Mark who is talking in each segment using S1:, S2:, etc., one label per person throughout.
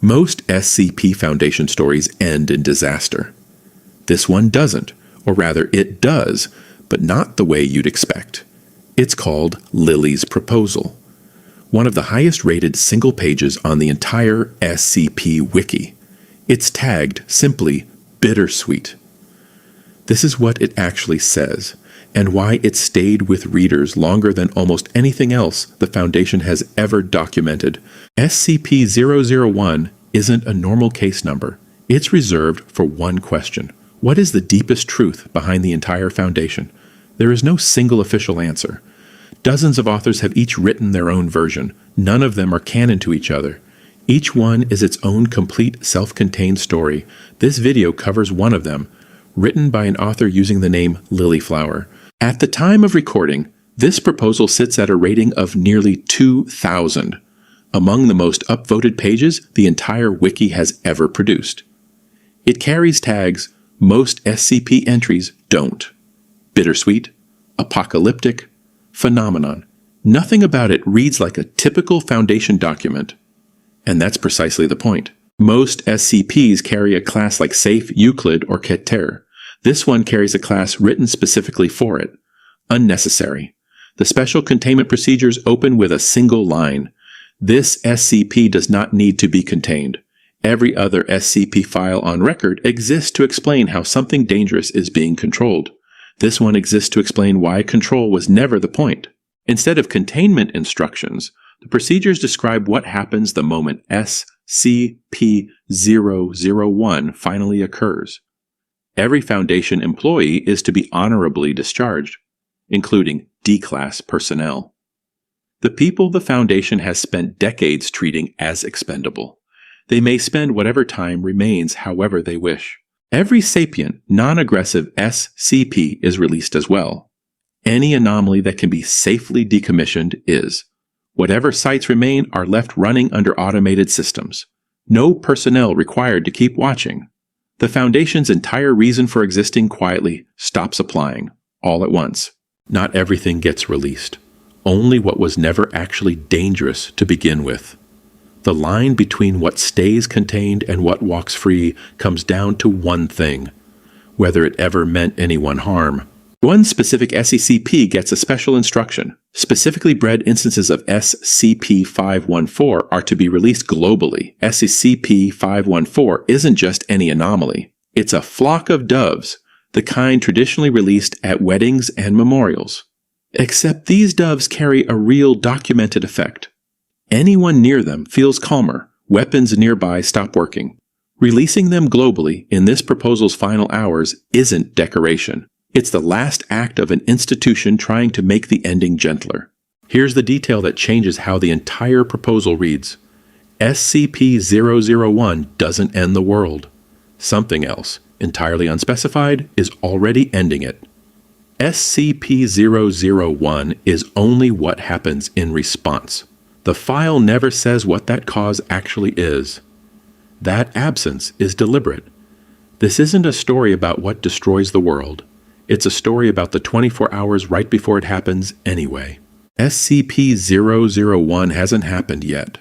S1: Most SCP Foundation stories end in disaster. This one doesn't, or rather it does, but not the way you'd expect. It's called Lily's Proposal, one of the highest rated single pages on the entire SCP Wiki. It's tagged simply bittersweet. This is what it actually says, and why it stayed with readers longer than almost anything else the Foundation has ever documented. SCP-001 isn't a normal case number. It's reserved for one question. What is the deepest truth behind the entire Foundation? There is no single official answer. Dozens of authors have each written their own version. None of them are canon to each other. Each one is its own complete self-contained story. This video covers one of them, written by an author using the name Lilyflower. At the time of recording, this proposal sits at a rating of nearly 2,000, among the most upvoted pages the entire wiki has ever produced. It carries tags most SCP entries don't. Bittersweet, apocalyptic, phenomenon. Nothing about it reads like a typical Foundation document. And that's precisely the point. Most SCPs carry a class like Safe, Euclid, or Keter. This one carries a class written specifically for it. Unnecessary. The special containment procedures open with a single line. This SCP does not need to be contained. Every other SCP file on record exists to explain how something dangerous is being controlled. This one exists to explain why control was never the point. Instead of containment instructions, the procedures describe what happens the moment SCP-001 finally occurs. Every Foundation employee is to be honorably discharged, including D-Class personnel. The people the Foundation has spent decades treating as expendable. They may spend whatever time remains however they wish. Every sapient, non-aggressive SCP is released as well. Any anomaly that can be safely decommissioned is. Whatever sites remain are left running under automated systems. No personnel required to keep watching. The Foundation's entire reason for existing quietly stops applying, all at once. Not everything gets released. Only what was never actually dangerous to begin with. The line between what stays contained and what walks free comes down to one thing: whether it ever meant anyone harm. One specific SCP gets a special instruction. Specifically bred instances of SCP-514 are to be released globally. SCP-514 isn't just any anomaly. It's a flock of doves, the kind traditionally released at weddings and memorials. Except these doves carry a real documented effect. Anyone near them feels calmer. Weapons nearby stop working. Releasing them globally in this proposal's final hours isn't decoration. It's the last act of an institution trying to make the ending gentler. Here's the detail that changes how the entire proposal reads. SCP-001 doesn't end the world. Something else, entirely unspecified, is already ending it. SCP-001 is only what happens in response. The file never says what that cause actually is. That absence is deliberate. This isn't a story about what destroys the world. It's a story about the 24 hours right before it happens anyway. SCP-001 hasn't happened yet.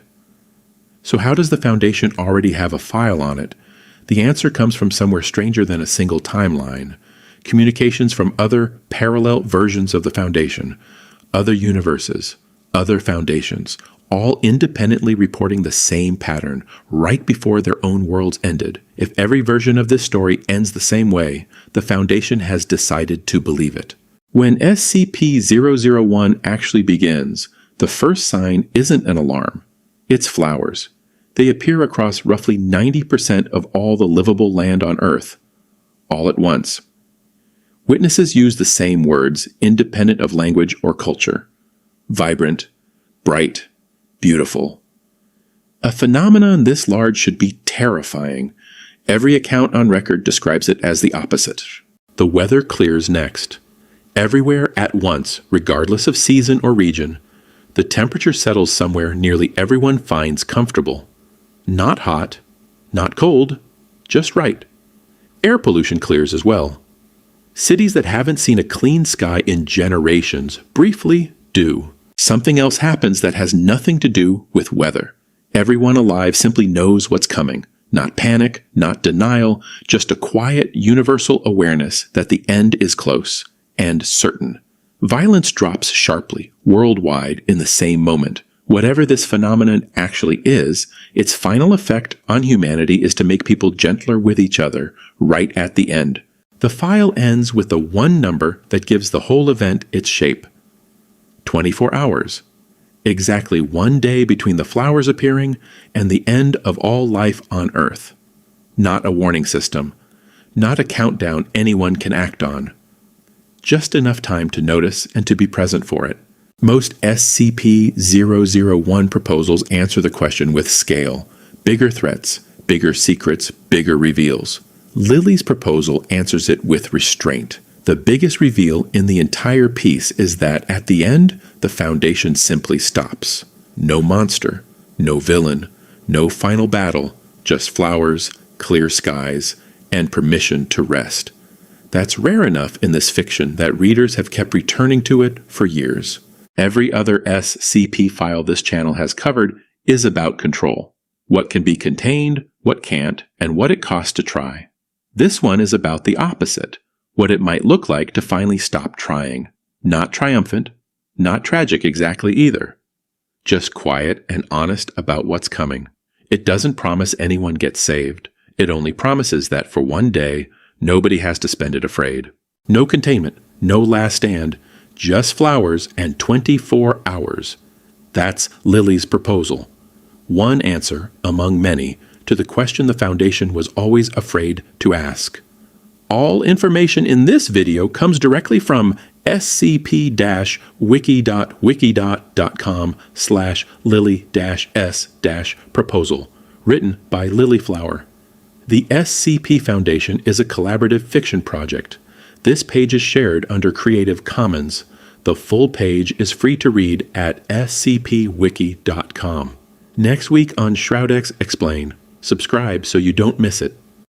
S1: So how does the Foundation already have a file on it? The answer comes from somewhere stranger than a single timeline. Communications from other parallel versions of the Foundation, other universes, other Foundations, all independently reporting the same pattern right before their own worlds ended. If every version of this story ends the same way, the Foundation has decided to believe it. When SCP-001 actually begins, the first sign isn't an alarm. It's flowers. They appear across roughly 90% of all the livable land on Earth, all at once. Witnesses use the same words, independent of language or culture. Vibrant, bright, beautiful. A phenomenon this large should be terrifying. Every account on record describes it as the opposite. The weather clears next. Everywhere at once, regardless of season or region, the temperature settles somewhere nearly everyone finds comfortable. Not hot, not cold, just right. Air pollution clears as well. Cities that haven't seen a clean sky in generations briefly do. Something else happens that has nothing to do with weather. Everyone alive simply knows what's coming. Not panic, not denial, just a quiet, universal awareness that the end is close and certain. Violence drops sharply, worldwide, in the same moment. Whatever this phenomenon actually is, its final effect on humanity is to make people gentler with each other right at the end. The file ends with the one number that gives the whole event its shape. 24 hours. Exactly one day between the flowers appearing and the end of all life on Earth. Not a warning system. Not a countdown anyone can act on. Just enough time to notice and to be present for it. Most SCP-001 proposals answer the question with scale. Bigger threats, bigger secrets, bigger reveals. Lily's proposal answers it with restraint. The biggest reveal in the entire piece is that, at the end, the Foundation simply stops. No monster, no villain, no final battle, just flowers, clear skies, and permission to rest. That's rare enough in this fiction that readers have kept returning to it for years. Every other SCP file this channel has covered is about control. What can be contained, what can't, and what it costs to try. This one is about the opposite. What it might look like to finally stop trying. Not triumphant, not tragic exactly either. Just quiet and honest about what's coming. It doesn't promise anyone gets saved. It only promises that for one day, nobody has to spend it afraid. No containment, no last stand, just flowers and 24 hours. That's Lily's proposal. One answer, among many, to the question the Foundation was always afraid to ask. All information in this video comes directly from scp-wiki.com/lily-s-proposal, written by Lilyflower. The SCP Foundation is a collaborative fiction project. This page is shared under Creative Commons. The full page is free to read at scpwiki.com. Next week on Shroud X Explain. Subscribe so you don't miss it.